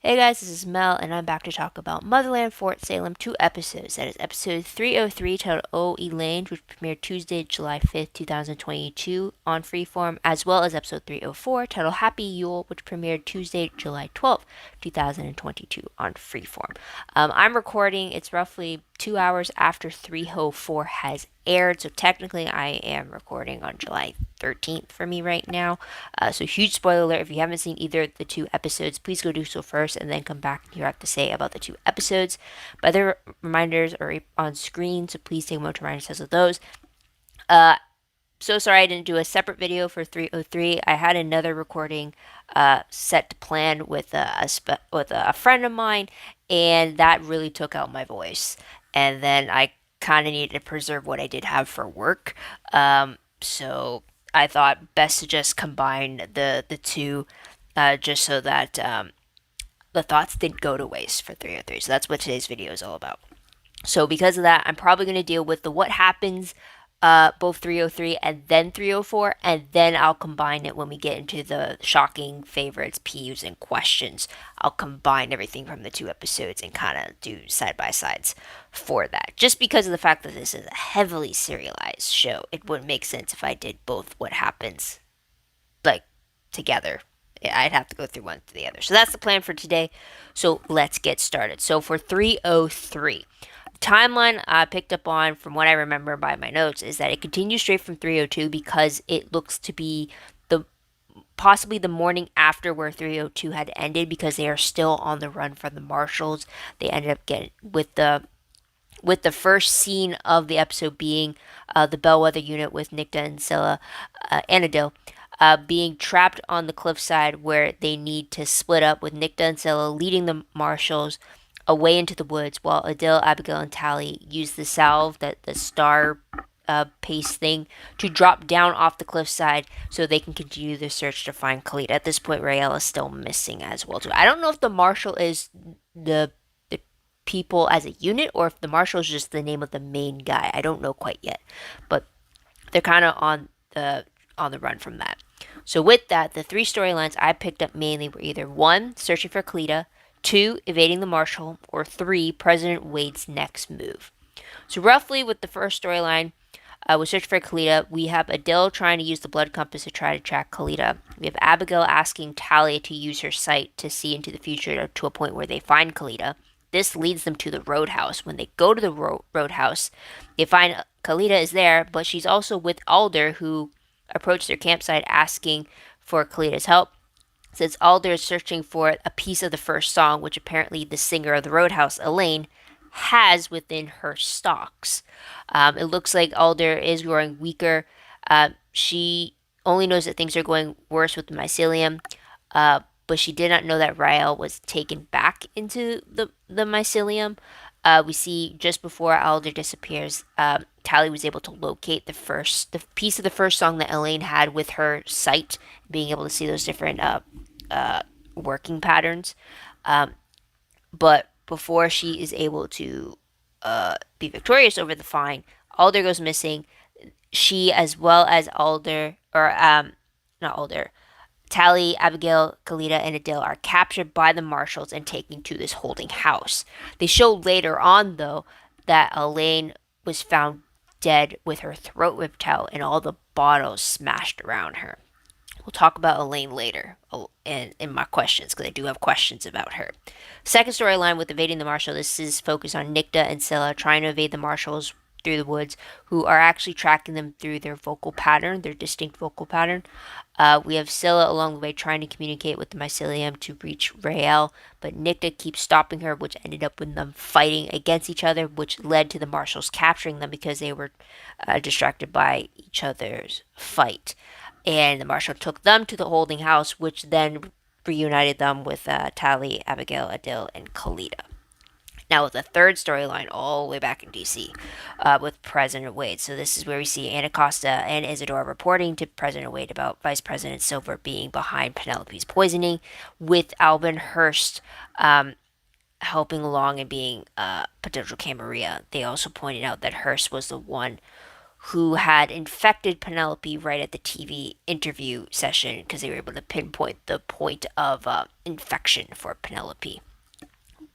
Hey guys, this is Mel, and I'm back to talk about Motherland Fort Salem 2 episodes. That is episode 303 titled Oh Elayne, which premiered Tuesday, July 5th, 2022 on Freeform, as well as episode 304 titled Happy Yule, which premiered Tuesday, July 12th, 2022 on Freeform. I'm recording, it's roughly 2 hours after 304 has aired, so technically I am recording on July 13th for me right now. So huge spoiler alert, if you haven't seen either of the two episodes, please go do so first and then come back and hear what I have to say about the two episodes. But other reminders are on screen, so please take a moment to remind yourselves of those. So sorry I didn't do a separate video for 303. I had another recording set to plan with a friend of mine, and that really took out my voice. And then I kind of needed to preserve what I did have for work. So I thought best to just combine the two, just so that the thoughts didn't go to waste for 303. So that's what today's video is all about. So because of that, I'm probably going to deal with the what happens, both 303 and then 304, and then I'll combine it when we get into the shocking favorites, peeves, and questions. I'll combine everything from the two episodes and kind of do side by sides for that. Just because of the fact that this is a heavily serialized show, it wouldn't make sense if I did both what happens like together. I'd have to go through one to the other. So that's the plan for today. So let's get started. So for 303, timeline I picked up on from what I remember by my notes is that it continues straight from 302 because it looks to be the possibly the morning after where 302 had ended, because they are still on the run from the marshals. They ended up getting with the first scene of the episode being the bellwether unit with Nicta and Scylla and Adil being trapped on the cliffside where they need to split up, with Nicta and Scylla leading the marshals away into the woods, while Adil, Abigail, and Tally use the salve, the star paste thing, to drop down off the cliffside so they can continue their search to find Khalid. At this point, Rael is still missing as well too. I don't know if the marshal is the people as a unit, or if the marshal is just the name of the main guy. I don't know quite yet, but they're kind of on the run from that. So with that, the three storylines I picked up mainly were either one, searching for Kalita, two, evading the marshal, or three, President Wade's next move. So roughly with the first storyline, with Search for Kalita, we have Adil trying to use the blood compass to try to track Kalita. We have Abigail asking Talia to use her sight to see into the future to a point where they find Kalita. This leads them to the roadhouse. When they go to the roadhouse, they find Kalita is there, but she's also with Alder, who approached their campsite asking for Kalita's help, since Alder is searching for a piece of the first song, which apparently the singer of the Roadhouse, Elayne, has within her stocks. It looks like Alder is growing weaker. She only knows that things are going worse with the mycelium, but she did not know that Rael was taken back into the mycelium. We see just before Alder disappears, Tally was able to locate the piece of the first song that Elayne had with her sight, being able to see those different working patterns. But before she is able to be victorious over the find, Alder goes missing. She, as well as Alder, or not Alder, Tally, Abigail, Kalita, and Adil are captured by the marshals and taken to this holding house. They show later on, though, that Elayne was found dead with her throat ripped out and all the bottles smashed around her. We'll talk about Elayne later in my questions, because I do have questions about her. Second storyline with evading the marshal. This is focused on Nicta and Scylla trying to evade the marshals through the woods, who are actually tracking them through their vocal pattern, their distinct vocal pattern. We have Scylla along the way trying to communicate with the mycelium to reach Rael, but Nicta keeps stopping her, which ended up with them fighting against each other, which led to the marshals capturing them because they were distracted by each other's fight. And the marshal took them to the holding house, which then reunited them with Tally, Abigail, Adil, and Kalita. Now with the third storyline all the way back in DC, with President Wade. So this is where we see Anna Costa and Isadora reporting to President Wade about Vice President Silver being behind Penelope's poisoning, with Albin Hurst helping along and being potential Camarilla. They also pointed out that Hurst was the one who had infected Penelope right at the TV interview session because they were able to pinpoint the point of infection for Penelope.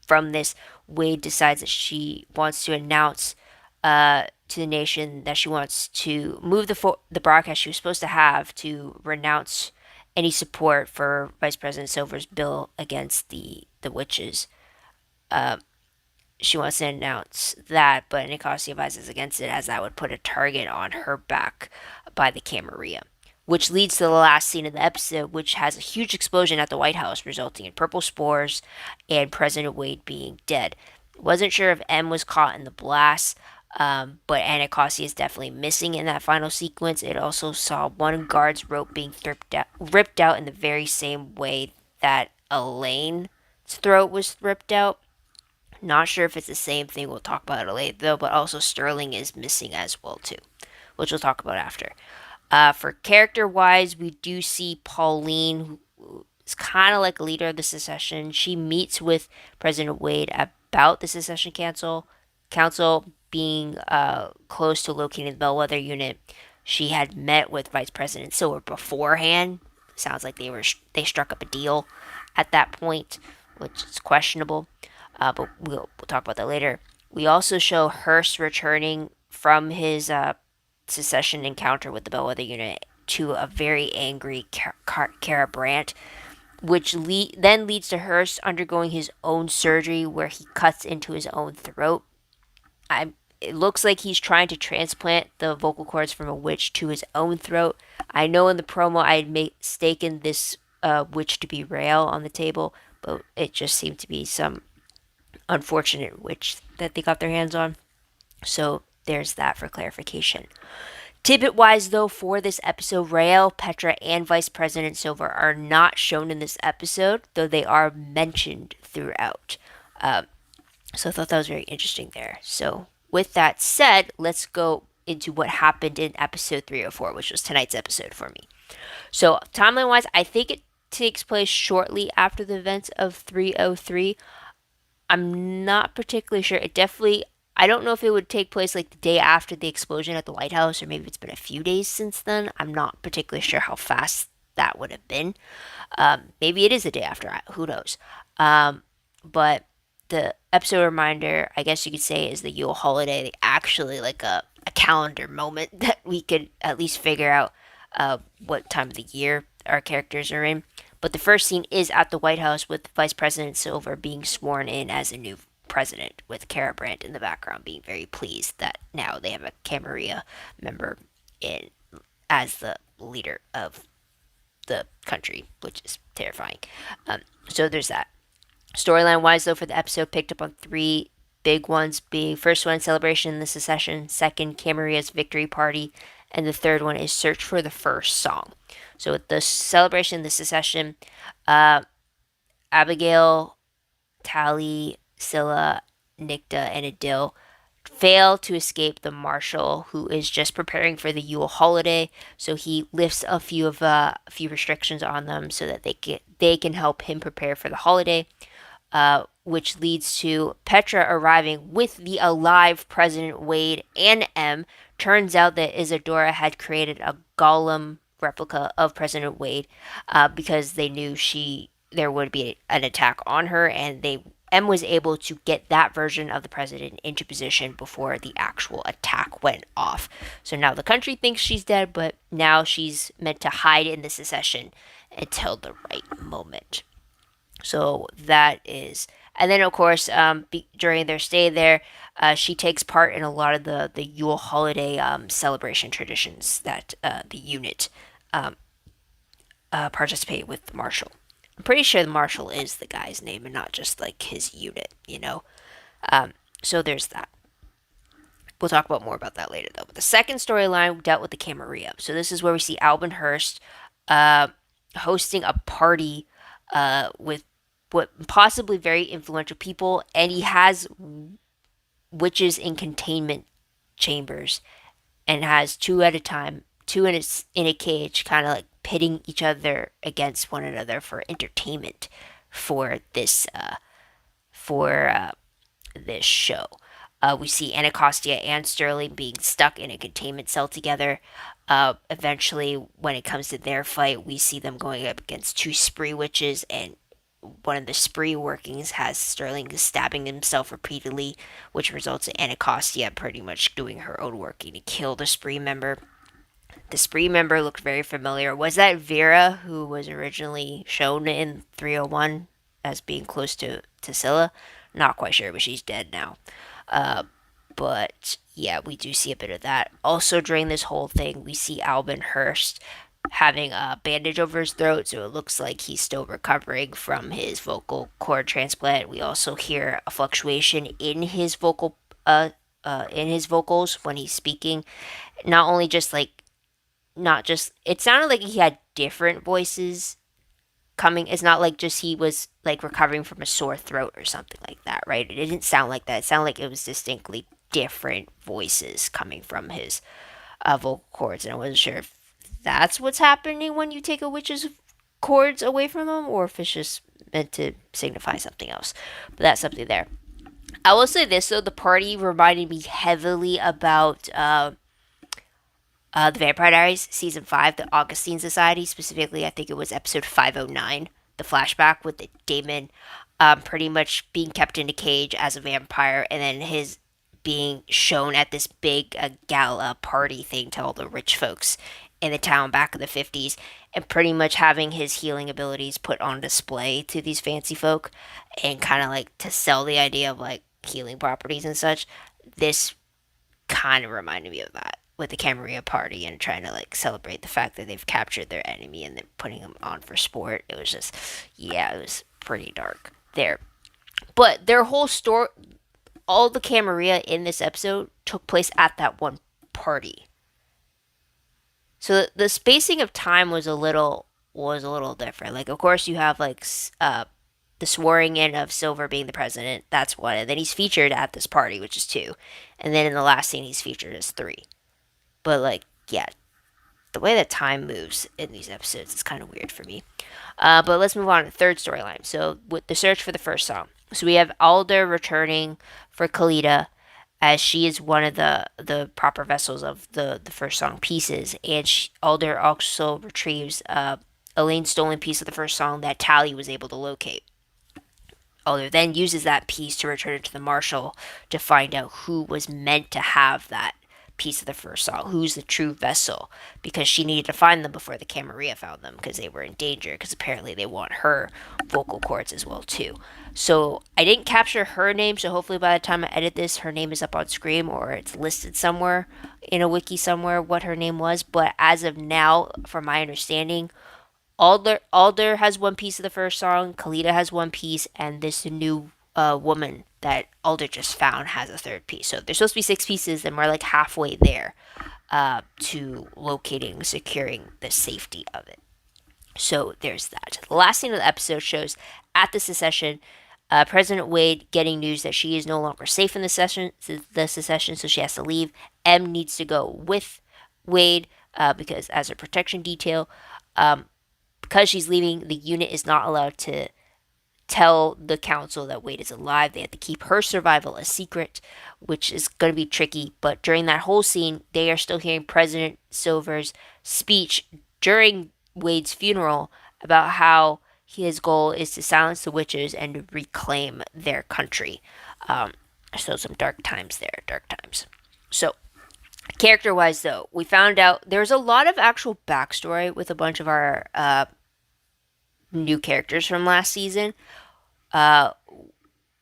From this, Wade decides that she wants to announce to the nation that she wants to move the broadcast she was supposed to have to renounce any support for Vice President Silver's bill against the witches. She wants to announce that, but Nicosia advises against it as that would put a target on her back by the Camarilla. Which leads to the last scene of the episode, which has a huge explosion at the White House, resulting in purple spores and President Wade being dead. Wasn't sure if M was caught in the blast, but Anacostia is definitely missing in that final sequence. It also saw one guard's rope being ripped out in the very same way that Elayne's throat was ripped out. Not sure if it's the same thing. We'll talk about it later, though. But also Sterling is missing as well too, which we'll talk about after. For character wise, we do see Pauline, who is kind of like a leader of the secession. She meets with President Wade about the secession council being close to locating the Bellwether unit. She had met with Vice President Silver beforehand. Sounds like they struck up a deal at that point, which is questionable. But we'll talk about that later. We also show Hearst returning from his secession encounter with the Bellwether unit to a very angry Kara Brandt, which then leads to Hearst undergoing his own surgery where he cuts into his own throat. It looks like he's trying to transplant the vocal cords from a witch to his own throat. I know in the promo I had mistaken this witch to be Rael on the table, but it just seemed to be some unfortunate witch that they got their hands on. So there's that for clarification. Tidbit wise, though, for this episode, Rael, Petra, and Vice President Silver are not shown in this episode, though they are mentioned throughout. So I thought that was very interesting there. So with that said, let's go into what happened in episode 304, which was tonight's episode for me. So timeline wise, I think it takes place shortly after the events of 303. I'm not particularly sure. I don't know if it would take place like the day after the explosion at the White House, or maybe it's been a few days since then. I'm not particularly sure how fast that would have been. Maybe it is the day after. Who knows? But the episode reminder, I guess you could say, is the Yule holiday. Actually, like a calendar moment that we could at least figure out what time of the year our characters are in. But the first scene is at the White House with Vice President Silver being sworn in as a new president, with Kara Brandt in the background being very pleased that now they have a Camarilla member in as the leader of the country, which is terrifying. So there's that. Storyline wise, though, for the episode, picked up on three big ones, being first one, celebration in the secession, second, Camarilla's victory party, and the third one is search for the first song. So with the celebration in the secession, Abigail, Tally, Scylla, Nicta, and Adil fail to escape the marshal, who is just preparing for the Yule holiday. So he lifts a few restrictions on them so that they can help him prepare for the holiday. Which leads to Petra arriving with the alive President Wade and M. Turns out that Isadora had created a golem replica of President Wade because they knew there would be an attack on her, and M was able to get that version of the president into position before the actual attack went off. So now the country thinks she's dead, but now she's meant to hide in the secession until the right moment. So that is, and then of course, during their stay there, she takes part in a lot of the Yule holiday celebration traditions that the unit participate with Marshall. I'm pretty sure the Marshall is the guy's name and not just like his unit, you know. So there's that. We'll talk about more about that later, though. But the second storyline dealt with the Camarilla. So this is where we see Albin Hearst hosting a party with what possibly very influential people, and he has witches in containment chambers, and has two at a time, two in a cage, kind of like pitting each other against one another for entertainment for this show. We see Anacostia and Sterling being stuck in a containment cell together. Eventually, when it comes to their fight, we see them going up against two spree witches, and one of the spree workings has Sterling stabbing himself repeatedly, which results in Anacostia pretty much doing her own working to kill the spree member. The spree member looked very familiar. Was that Vera, who was originally shown in 301 as being close to Scylla? Not quite sure, but she's dead now. Uh, but yeah, we do see a bit of that. Also, during this whole thing, we see Albin Hurst having a bandage over his throat, so it looks like he's still recovering from his vocal cord transplant. We also hear a fluctuation in his vocals when he's speaking. Not only just like not just it sounded like he had different voices coming. It's not like just he was like recovering from a sore throat or something like that, right? It didn't sound like that. It sounded like it was distinctly different voices coming from his vocal cords, and I wasn't sure if that's what's happening when you take a witch's cords away from them, or if it's just meant to signify something else. But that's something there. I will say this though: the party reminded me heavily about the Vampire Diaries season 5, the Augustine Society. Specifically, I think it was episode 509, the flashback with the Damon pretty much being kept in a cage as a vampire, and then his being shown at this big gala party thing to all the rich folks in the town back in the 50s, and pretty much having his healing abilities put on display to these fancy folk, and kind of like to sell the idea of like healing properties and such. This kind of reminded me of that with the Camarilla party and trying to like celebrate the fact that they've captured their enemy and then putting them on for sport. It was just, yeah, it was pretty dark there. But their whole story, all the Camarilla in this episode took place at that one party. So the spacing of time was a little different. Like, of course, you have like the swearing in of Silver being the president. That's one, and then he's featured at this party, which is two, and then in the last scene he's featured as three. But like, yeah, the way that time moves in these episodes is kind of weird for me. But let's move on to the third storyline. So with the search for the first song. So we have Alder returning for Kalita, as she is one of the proper vessels of the first song pieces, and Alder also retrieves Elayne's stolen piece of the first song that Tally was able to locate. Alder then uses that piece to return it to the marshal to find out who was meant to have that piece of the first song, who's the true vessel, because she needed to find them before the Camarilla found them, because they were in danger, because apparently they want her vocal cords as well too. So I didn't capture her name, so hopefully by the time I edit this, her name is up on screen, or it's listed somewhere in a wiki somewhere what her name was. But as of now, from my understanding, Alder has one piece of the first song, Kalita has one piece, and this new woman that Alder just found has a third piece. So there's supposed to be 6 pieces, and we're like halfway there to locating, securing the safety of it. So there's that. The last scene of the episode shows at the secession, President Wade getting news that she is no longer safe in the secession, so she has to leave. M needs to go with Wade because as a protection detail. Because she's leaving, the unit is not allowed to tell the council that Wade is alive. They have to keep her survival a secret, which is going to be tricky. But during that whole scene, they are still hearing President Silver's speech during Wade's funeral about how his goal is to silence the witches and reclaim their country. So some dark times there, dark times. So character wise, though, we found out there's a lot of actual backstory with a bunch of our new characters from last season,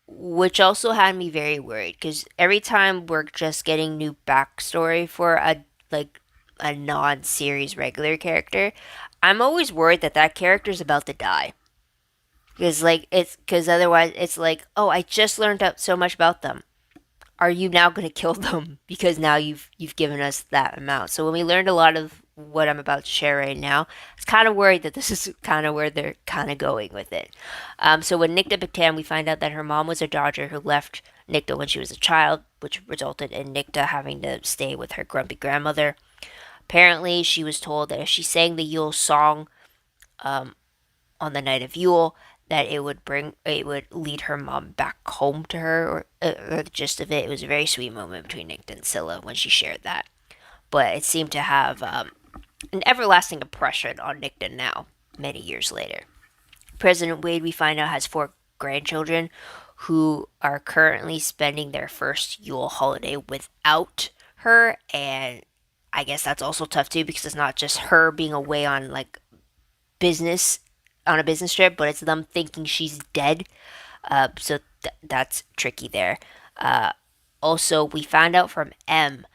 which also had me very worried, because every time we're just getting new backstory for a non-series regular character, I'm always worried that that character's about to die. Because otherwise it's like, oh, I just learned out so much about them. Are you now going to kill them because now you've given us that amount? So when we learned a lot of what I'm about to share right now, I was kind of worried that this is kind of where they're kind of going with it. So with Nicta Batam, we find out that her mom was a Dodger who left Nicta when she was a child, which resulted in Nicta having to stay with her grumpy grandmother. Apparently, she was told that if she sang the Yule song on the night of Yule, that it would lead her mom back home to her, or the gist of it. It was a very sweet moment between Nick and Scylla when she shared that. But it seemed to have an everlasting impression on Nick now, many years later. President Wade, we find out, has four grandchildren who are currently spending their first Yule holiday without her, and I guess that's also tough too because it's not just her being away on like business on a business trip, but it's them thinking she's dead. That's tricky there. Uh, Also, we found out from M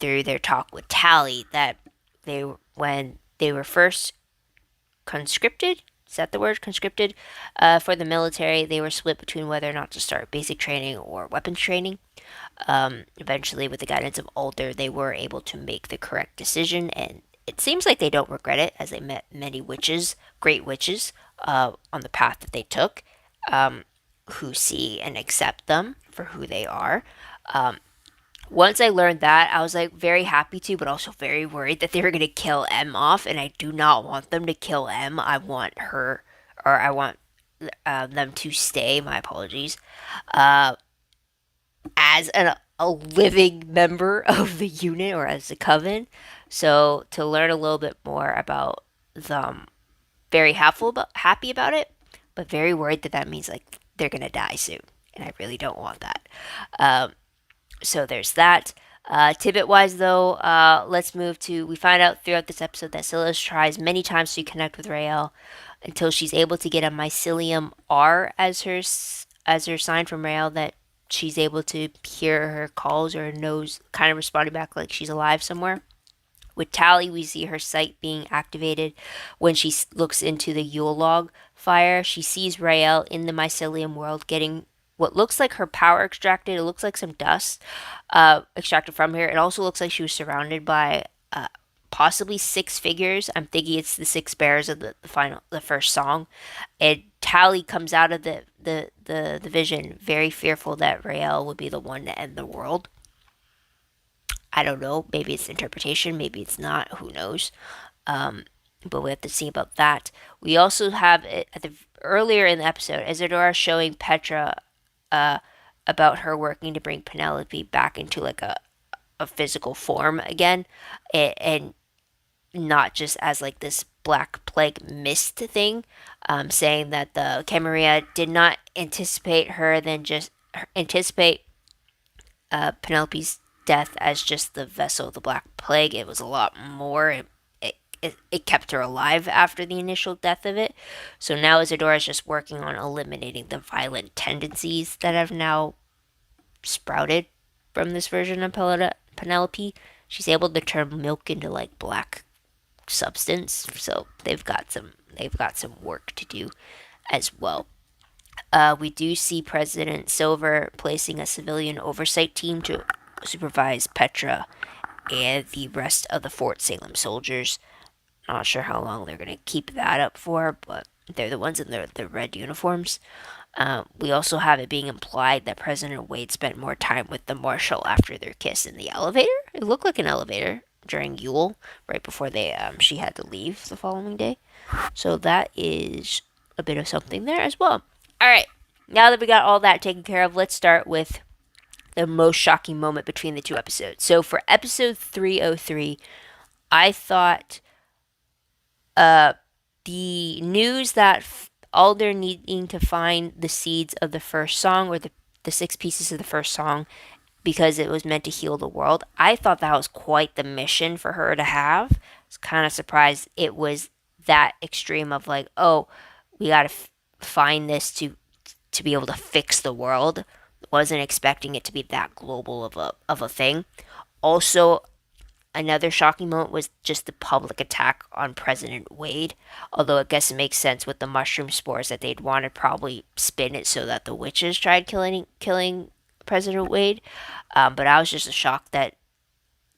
through their talk with Tally that when they were first conscripted, is that the word, conscripted, for the military, they were split between whether or not to start basic training or weapons training. Eventually, with the guidance of Alder, they were able to make the correct decision, and it seems like they don't regret it, as they met many witches, great witches, on the path that they took, who see and accept them for who they are. Um, Once I learned that, I was like very happy to, but also very worried that they were gonna kill M off, and I do not want them to kill M. I want her, or I want them to stay. My apologies. Uh, as a living member of the unit or as a coven. So to learn a little bit more about them, very happy about it, but very worried that that means like they're gonna die soon, and I really don't want that. Um, so there's that. Tidbit wise, though, let's move to. We find out throughout this episode that Scylla tries many times to connect with Rael until she's able to get a mycelium R as her sign from Rael that she's able to hear her calls or knows, kind of responding back like she's alive somewhere. With Tally, we see her sight being activated when she looks into the Yule log fire. She sees Rael in the mycelium world getting what looks like her power extracted. It looks like some dust extracted from her. It also looks like she was surrounded by possibly six figures. I'm thinking it's the six bears of the first song. And Tally comes out of the vision very fearful that Rael would be the one to end the world. I don't know. Maybe it's interpretation. Maybe it's not. Who knows? Um, but we have to see about that. We also have it at the earlier in the episode, Isadora showing Petra uh, about her working to bring Penelope back into like a physical form again, and not just as like this black plague mist thing. Saying that the Camarilla did not anticipate her, then just anticipate Penelope's death as just the vessel of the Black Plague. It was a lot more. It kept her alive after the initial death of it. So now Isadora is just working on eliminating the violent tendencies that have now sprouted from this version of Penelope. She's able to turn milk into like black substance. So they've got some work to do as well. We do see President Silver placing a civilian oversight team to supervise Petra and the rest of the Fort Salem soldiers. Not sure how long they're going to keep that up for, but they're the ones in the red uniforms. We also have it being implied that President Wade spent more time with the marshal after their kiss in the elevator. It looked like an elevator during Yule, right before she had to leave the following day. So that is a bit of something there as well. All right, now that we got all that taken care of, let's start with the most shocking moment between the two episodes. So for episode 303, I thought the news that Alder needing to find the seeds of the first song, or the six pieces of the first song, because it was meant to heal the world. I thought that was quite the mission for her to have. I was kind of surprised it was that extreme of like, oh, we got to find this to be able to fix the world. Wasn't expecting it to be that global of a thing. Also, another shocking moment was just the public attack on President Wade. Although I guess it makes sense with the mushroom spores that they'd want to probably spin it so that the witches tried killing President Wade. But I was just shocked that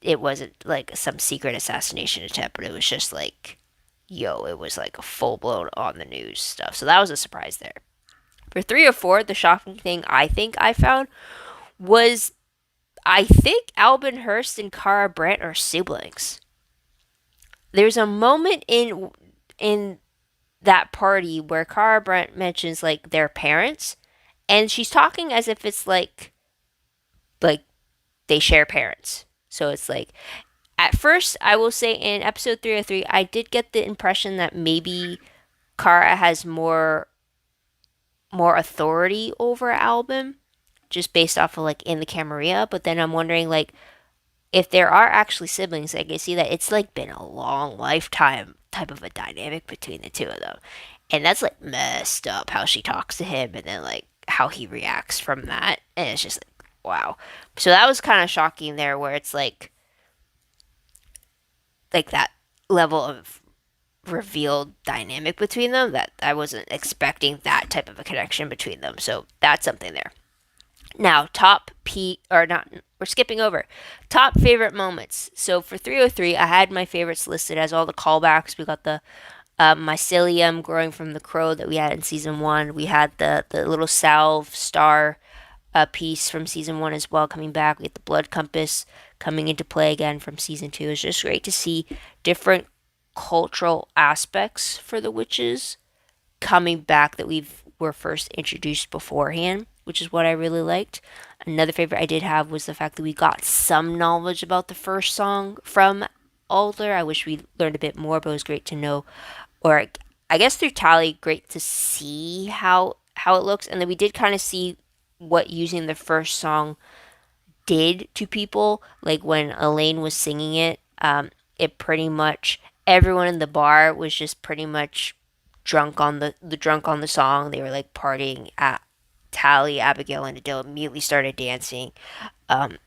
it wasn't like some secret assassination attempt, but it was just like, yo, it was like a full blown on the news stuff. So that was a surprise there. For 3 or 4, the shocking thing I think I found was I think Albin Hurst and Cara Brandt are siblings. There's a moment in that party where Cara Brent mentions like their parents, and she's talking as if it's like they share parents. So it's like at first, I will say in episode 303, I did get the impression that maybe Kara has more authority over Albin, just based off of like in the Camarilla. But then I'm wondering like if there are actually siblings, like I see that it's like been a long lifetime type of a dynamic between the two of them, and that's like messed up how she talks to him, and then like how he reacts from that, and it's just like wow. So that was kind of shocking there, where it's like that level of revealed dynamic between them that I wasn't expecting that type of a connection between them. So that's something there. Now, top P or not, we're skipping over top favorite moments. So for 303, I had my favorites listed as all the callbacks. We got the mycelium growing from the crow that we had in season one. We had the little salve star piece from season one as well coming back. We had the blood compass coming into play again from season two. It's just great to see different cultural aspects for the witches coming back that we were first introduced beforehand, which is what I really liked. Another favorite I did have was the fact that we got some knowledge about the first song from Alder. I wish we learned a bit more, but it was great to know, or I guess through Tally, great to see how it looks, and then we did kind of see what using the first song did to people. Like when Elayne was singing it, it pretty much everyone in the bar was just pretty much drunk on the drunk on the song. They were like partying at Tally, Abigail, and Adele immediately started dancing. Um,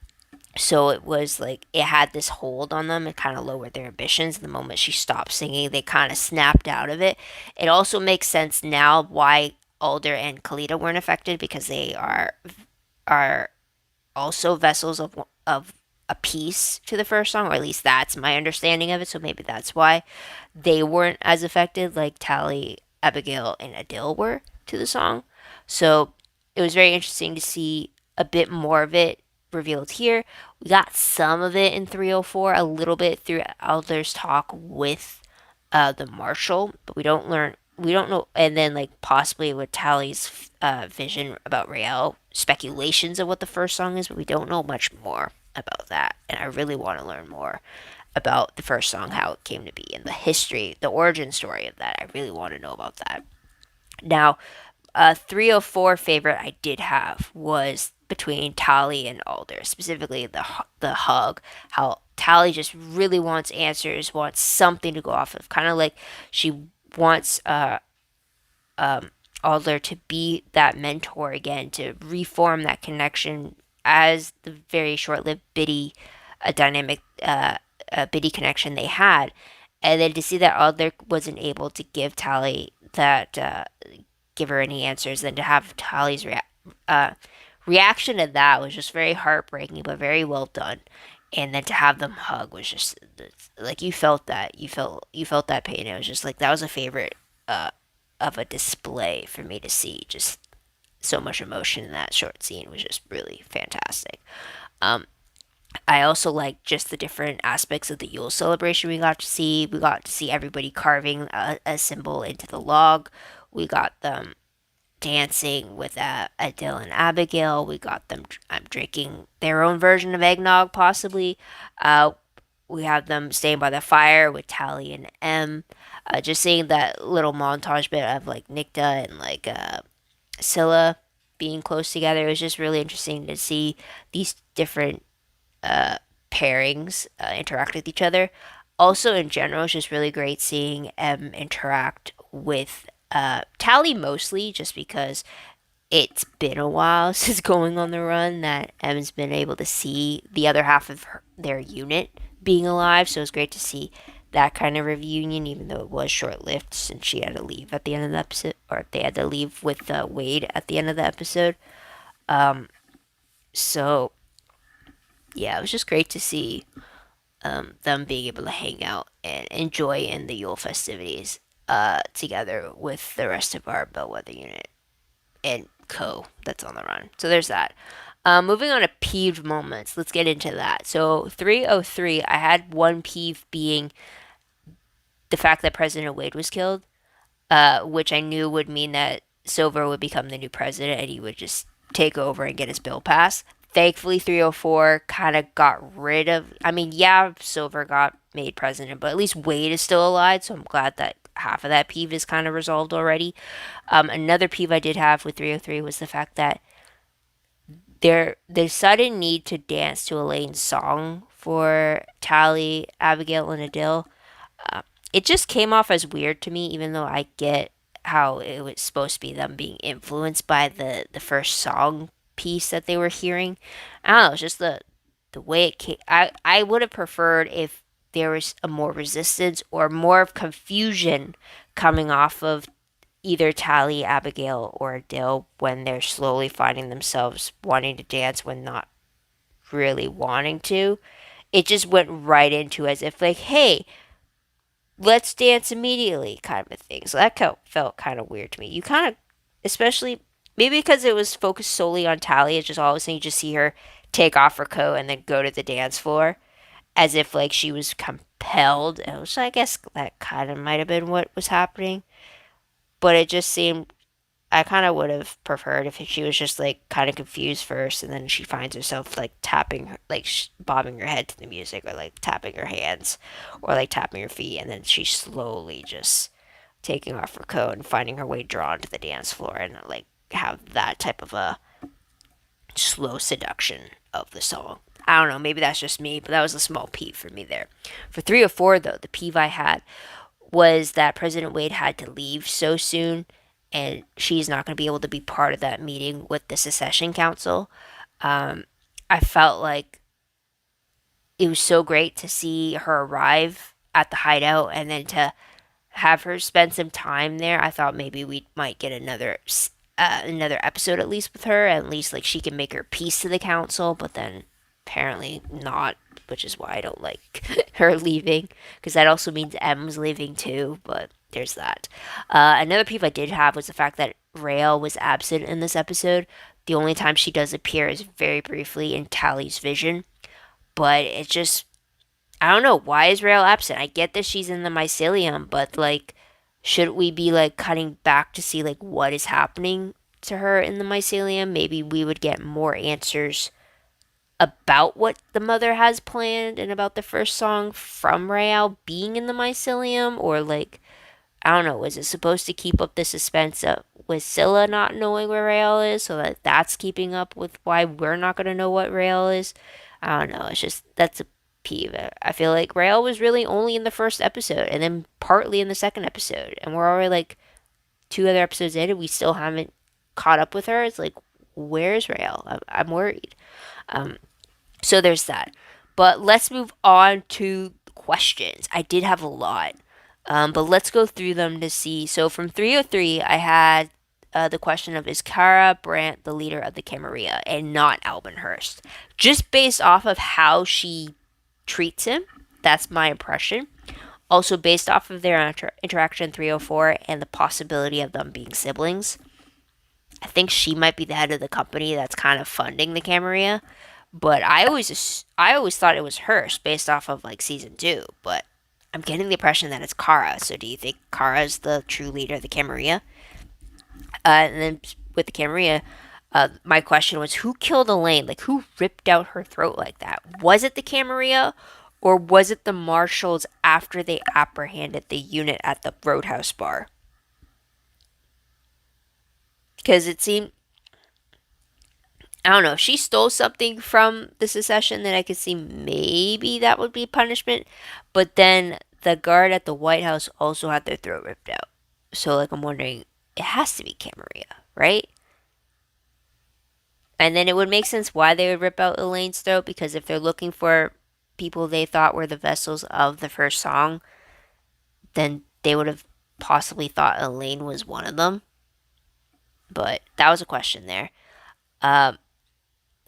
so it was like it had this hold on them. It kind of lowered their ambitions. The moment she stopped singing, they kind of snapped out of it. It also makes sense now why Alder and Kalita weren't affected, because they are also vessels of a piece to the first song, or at least that's my understanding of it. So maybe that's why they weren't as affected like Tally, Abigail, and Adil were to the song. So it was very interesting to see a bit more of it revealed here. We got some of it in 304, a little bit through Alder's talk with the marshal, but we don't know, and then like possibly with Tally's vision about Rael, speculations of what the first song is, but we don't know much more about that. And I really want to learn more about the first song, how it came to be, and the history, the origin story of that. I really want to know about that. Now, a 304 favorite I did have was between Tally and Alder, specifically the hug. How Tally just really wants answers, wants something to go off of, kind of like she wants Alder to be that mentor again, to reform that connection as the very short-lived Biddy dynamic Biddy connection they had, and then to see that Alder wasn't able to give Tally that give her any answers, then to have Tally's reaction to that was just very heartbreaking, but very well done. And then to have them hug was just like you felt that you felt that pain. It was just like that was a favorite of a display for me to see. Just so much emotion in that short scene was just really fantastic. Um, I also like just the different aspects of the Yule celebration we got to see. We got to see everybody carving a symbol into the log. We got them dancing with Adele and Abigail. We got them drinking their own version of eggnog, possibly. Uh, we have them staying by the fire with Tally and M. Just seeing that little montage bit of like Nikta and like Scylla being close together. It was just really interesting to see these different pairings interact with each other. Also, in general, it's just really great seeing M interact with Tally, mostly just because it's been a while since going on the run that M's been able to see the other half of their unit being alive. So it's great to see that kind of reunion, even though it was short lived since she had to leave at the end of the episode, or they had to leave with Wade at the end of the episode. Um, so yeah, it was just great to see them being able to hang out and enjoy in the Yule festivities together with the rest of our Bellwether unit and that's on the run. So there's that. Moving on to peeved moments, let's get into that. So 303, I had one peeve being the fact that President Wade was killed. which I knew would mean that Silver would become the new president and he would just take over and get his bill passed. Thankfully, 304 kind of got rid of. I mean, yeah, Silver got made president, but at least Wade is still alive, so I'm glad that half of that peeve is kind of resolved already. Another peeve I did have with 303 was the fact that the sudden need to dance to Elayne's song for Tally, Abigail, and Adil, it just came off as weird to me, even though I get how it was supposed to be them being influenced by the first song piece that they were hearing. I don't know, it's just the way it came. I would have preferred if there was a more resistance or more of confusion coming off of either Tally, Abigail, or Dill when they're slowly finding themselves wanting to dance when not really wanting to. It just went right into as if like, hey, let's dance immediately kind of a thing. So that felt kind of weird to me. You kind of, especially maybe because it was focused solely on Tally, it's just all of a sudden you just see her take off her coat and then go to the dance floor as if like she was compelled. Which I guess that kind of might have been what was happening. But it just seemed I kind of would have preferred if she was just like kind of confused first, and then she finds herself like tapping, like bobbing her head to the music, or like tapping her hands, or like tapping her feet, and then she's slowly just taking off her coat and finding her way drawn to the dance floor, and like have that type of a slow seduction of the song. I don't know, maybe that's just me, but that was a small peeve for me there. For 304, though, the peeve I had was that President Wade had to leave so soon, and she's not going to be able to be part of that meeting with the secession council. I felt like it was so great to see her arrive at the hideout and then to have her spend some time there. I thought maybe we might get another episode at least with her, at least like she can make her peace to the council, but then apparently not, which is why I don't like her leaving, because that also means M's leaving too, but there's that. Another peeve I did have was the fact that Raelle was absent in this episode. The only time she does appear is very briefly in Tally's vision, but it just, I don't know, why is Raelle absent? I get that she's in the mycelium, but like, should we be like cutting back to see like what is happening to her in the mycelium? Maybe we would get more answers about what the mother has planned and about the first song from Raelle being in the mycelium, or like, I don't know, was it supposed to keep up the suspense with Scylla not knowing where Raelle is, so that that's keeping up with why we're not going to know what Raelle is? I don't know, it's just, that's a peeve. I feel like Raelle was really only in the first episode and then partly in the second episode, and we're already like two other episodes in and we still haven't caught up with her. It's like, where's Raelle? I'm worried. So there's that. But let's move on to questions. I did have a lot, but let's go through them to see. So from 303, I had the question of, is Kara Brandt the leader of the Camarilla and not Albin Hurst? Just based off of how she treats him, that's my impression. Also based off of their interaction in 304 and the possibility of them being siblings. I think she might be the head of the company that's kind of funding the Camarilla. But I always thought it was Hurst based off of like season 2, but I'm getting the impression that it's Kara. So do you think Kara is the true leader of the Camarilla? And then with the Camarilla, my question was, who killed Elayne? Like, who ripped out her throat like that? Was it the Camarilla, or was it the marshals after they apprehended the unit at the Roadhouse bar? Because it seemed, I don't know, if she stole something from the secession, then I could see maybe that would be punishment. But then the guard at the White House also had their throat ripped out. So, like, I'm wondering, it has to be Camarilla, right? And then it would make sense why they would rip out Elayne's throat, because if they're looking for people they thought were the vessels of the first song, then they would have possibly thought Elayne was one of them. But that was a question there. Um,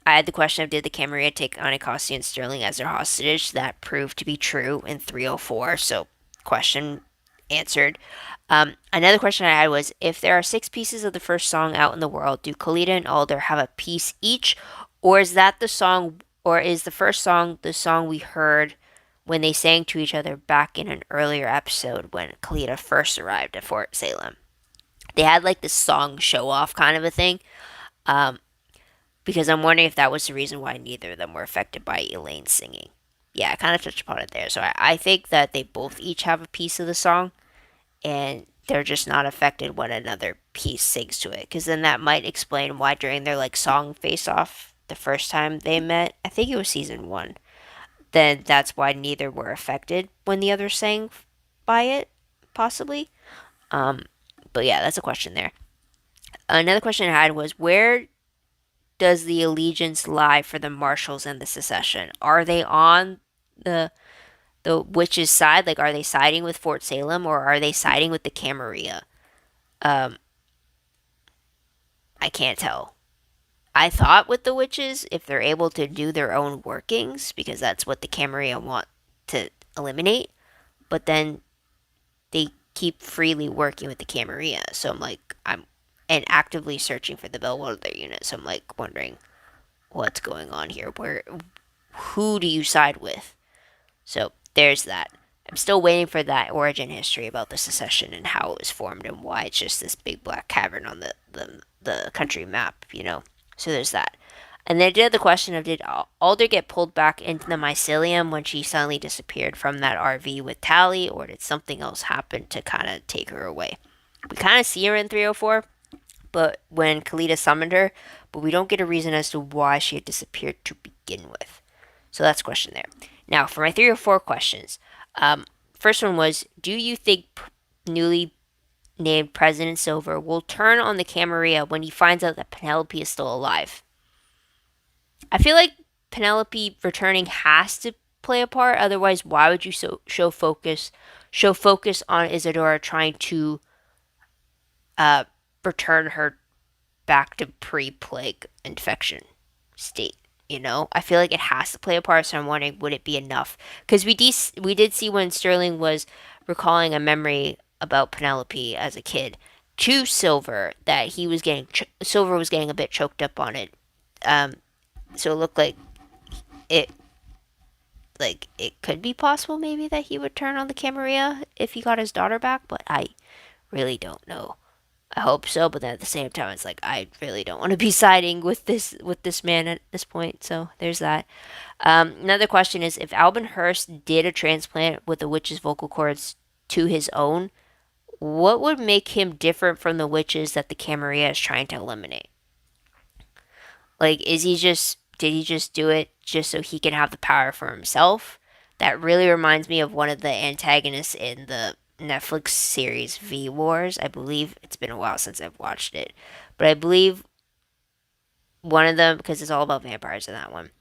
I had the question of, did the Camarilla take Anacostia and Sterling as their hostage? That proved to be true in 304, so question answered. Another question I had was, if there are 6 pieces of the first song out in the world, do Kalita and Alder have a piece each, or is that the song, or is the first song the song we heard when they sang to each other back in an earlier episode when Kalita first arrived at Fort Salem. They had like this song show off kind of a thing. Um, because I'm wondering if that was the reason why neither of them were affected by Elayne singing. Yeah, I kind of touched upon it there. So I think that they both each have a piece of the song, and they're just not affected when another piece sings to it. Because then that might explain why during their like song face off the first time they met, I think it was season one, then that's why neither were affected when the other sang by it, possibly. Um, but yeah, that's a question there. Another question I had was where does the allegiance lie for the Marshals and the secession? Are they on the the witches' side? Like, are they siding with Fort Salem or are they siding with the Camarilla? Um, I can't tell. I thought with the witches, if they're able to do their own workings, because that's what the Camarilla want to eliminate, but then they keep freely working with the Camarilla. So I'm like, I'm and actively searching for the Bellwether unit. So I'm like wondering what's going on here. Who do you side with? So there's that. I'm still waiting for that origin history about the secession and how it was formed and why it's just this big black cavern on the country map, you know. So there's that. And then I did the question of did Alder get pulled back into the mycelium when she suddenly disappeared from that RV with Tally, or did something else happen to kind of take her away? We kind of see her in 304, but when Kalita summoned her, but we don't get a reason as to why she had disappeared to begin with. So that's a question there. Now, for my 304 questions, um, first one was, do you think newly named President Silver will turn on the Camarilla when he finds out that Penelope is still alive? I feel like Penelope returning has to play a part. Otherwise, why would you show focus on Isadora trying to uh, return her back to pre-plague infection state? You know, I feel like it has to play a part. So I'm wondering, would it be enough? Because we did see when Sterling was recalling a memory about Penelope as a kid to Silver that he was getting Silver was getting a bit choked up on it. Um, so it looked it like it could be possible maybe that he would turn on the Camarilla if he got his daughter back, but I really don't know. I hope so, but then at the same time, it's like I really don't want to be siding with this man at this point. So there's that. Another question is if Albin Hurst did a transplant with the witch's vocal cords to his own, what would make him different from the witches that the Camarilla is trying to eliminate? Like, did he just do it just so he can have the power for himself? That really reminds me of one of the antagonists in the Netflix series V Wars. I believe it's been a while since I've watched it, but I believe one of them, because it's all about vampires in that one,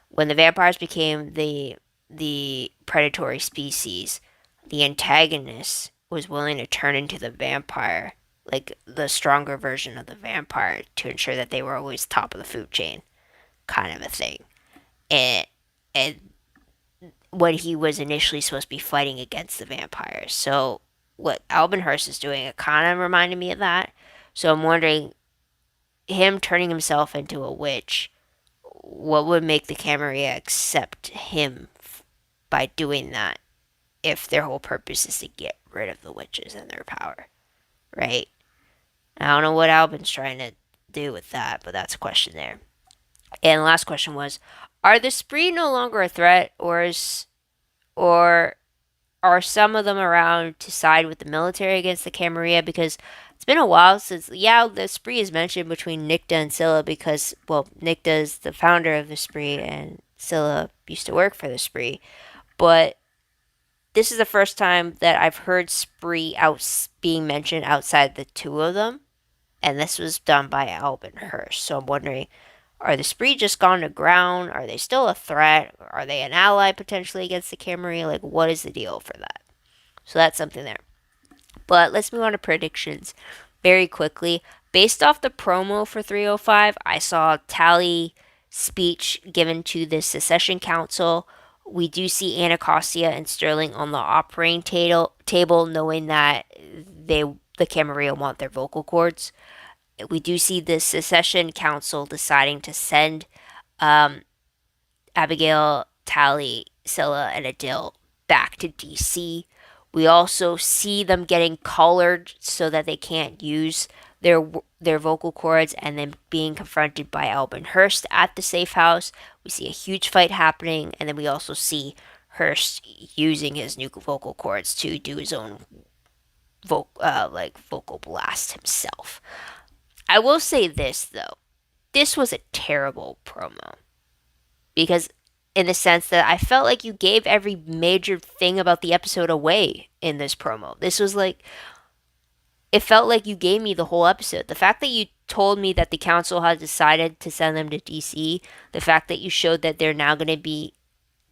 when the vampires became the predatory species, the antagonist was willing to turn into the vampire, like the stronger version of the vampire, to ensure that they were always top of the food chain, kind of a thing. And and when he was initially supposed to be fighting against the vampires. So what Albin Hurst is doing, it kind of reminded me of that. So I'm wondering, him turning himself into a witch, what would make the Camarilla accept him by doing that if their whole purpose is to get rid of the witches and their power, right? I don't know what Albin's trying to do with that, but that's a question there. And the last question was, are the Spree no longer a threat, or are some of them around to side with the military against the Camarilla? Because it's been a while since, yeah, the Spree is mentioned between Nicta and Scylla because, well, Nicta is the founder of the Spree and Scylla used to work for the Spree. But this is the first time that I've heard Spree being mentioned outside the two of them. And this was done by Albin Hurst. So I'm wondering, are the Spree just gone to ground? Are they still a threat? Are they an ally potentially against the Camarilla? Like, what is the deal for that? So that's something there. But let's move on to predictions very quickly. Based off the promo for 305, I saw Tally speech given to the Secession Council. We do see Anacostia and Sterling on the operating table knowing that the Camarilla want their vocal cords. We do see the Secession Council deciding to send Abigail, Tally, Scylla, and Adil back to DC. We also see them getting collared so that they can't use their vocal cords, and then being confronted by Albin Hurst at the safe house. We see a huge fight happening, and then we also see Hurst using his new vocal cords to do his own vocal blast himself. I will say this though, this was a terrible promo because in the sense that I felt like you gave every major thing about the episode away in this promo. This was like, it felt like you gave me the whole episode. The fact that you told me that the council has decided to send them to DC, the fact that you showed that they're now going to be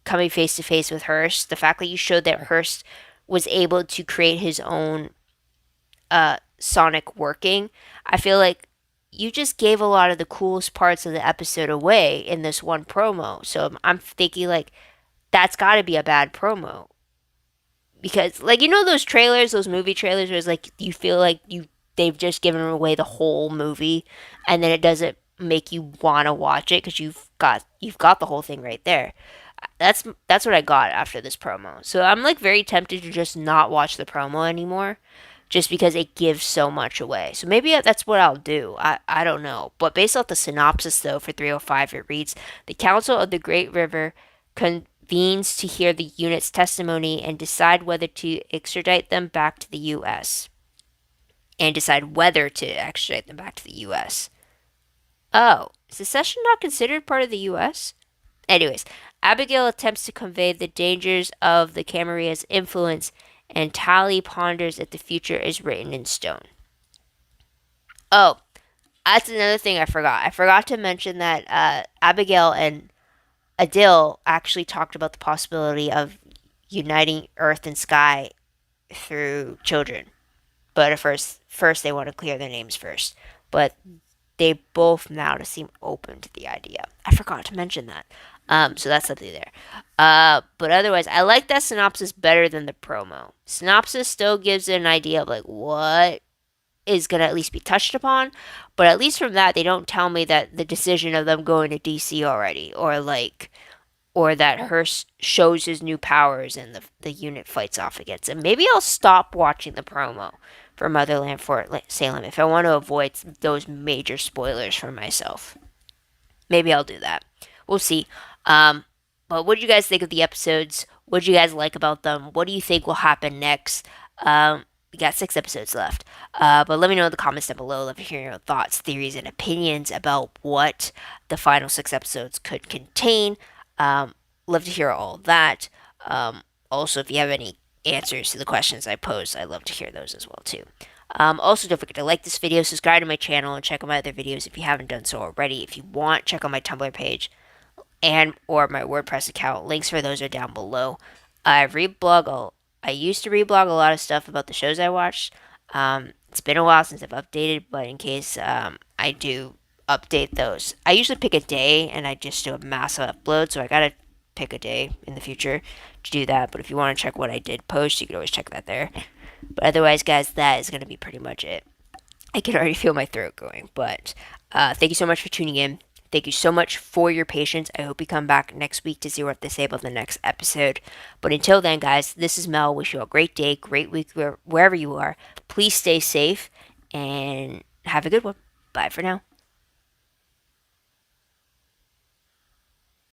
coming face to face with Hurst, the fact that you showed that Hurst was able to create his own sonic working, I feel like you just gave a lot of the coolest parts of the episode away in this one promo. So I'm thinking like that's got to be a bad promo because like those trailers, those movie trailers, where it's like you feel like they've just given away the whole movie, and then it doesn't make you want to watch it because you've got the whole thing right there. That's what I got after this promo. So I'm like very tempted to just not watch the promo anymore just because it gives so much away. So maybe that's what I'll do. I don't know. But based off the synopsis, though, for 305, it reads, The Council of the Great River convenes to hear the unit's testimony and decide whether to extradite them back to the U.S. And decide whether to extradite them back to the U.S. Oh, is the session not considered part of the U.S.? Anyways, Abigail attempts to convey the dangers of the Camaria's influence, and Tally ponders if the future is written in stone. Oh, that's another thing I forgot. I forgot to mention that Abigail and Adil actually talked about the possibility of uniting Earth and Sky through children. But at first they want to clear their names first. But they both now seem open to the idea. I forgot to mention that. So that's something there. But otherwise, I like that synopsis better than the promo. Synopsis still gives it an idea of like what is going to at least be touched upon. But at least from that, they don't tell me that the decision of them going to DC already, or that Hearst shows his new powers and the unit fights off against him. Maybe I'll stop watching the promo for Motherland Fort Salem if I want to avoid those major spoilers for myself. Maybe I'll do that. We'll see. But what do you guys think of the episodes? What do you guys like about them? What do you think will happen next? We got 6 episodes left. But let me know in the comments down below. Love to hear your thoughts, theories, and opinions about what the final 6 episodes could contain. Love to hear all that. Also, if you have any answers to the questions I posed, I'd love to hear those as well too. Also, don't forget to like this video, subscribe to my channel, and check out my other videos if you haven't done so already. If you want, check out my Tumblr page and or my WordPress account. Links for those are down below. I used to reblog a lot of stuff about the shows I watched. It's been a while since I've updated, but in case I do update those, I usually pick a day and I just do a massive upload, so I gotta pick a day in the future to do that. But if you want to check what I did post, you can always check that there. But otherwise, guys, that is going to be pretty much it. I can already feel my throat going. But thank you so much for tuning in. Thank you so much for your patience. I hope you come back next week to see what I have to say about the next episode. But until then, guys, this is Mel. Wish you a great day, great week, wherever you are. Please stay safe and have a good one. Bye for now.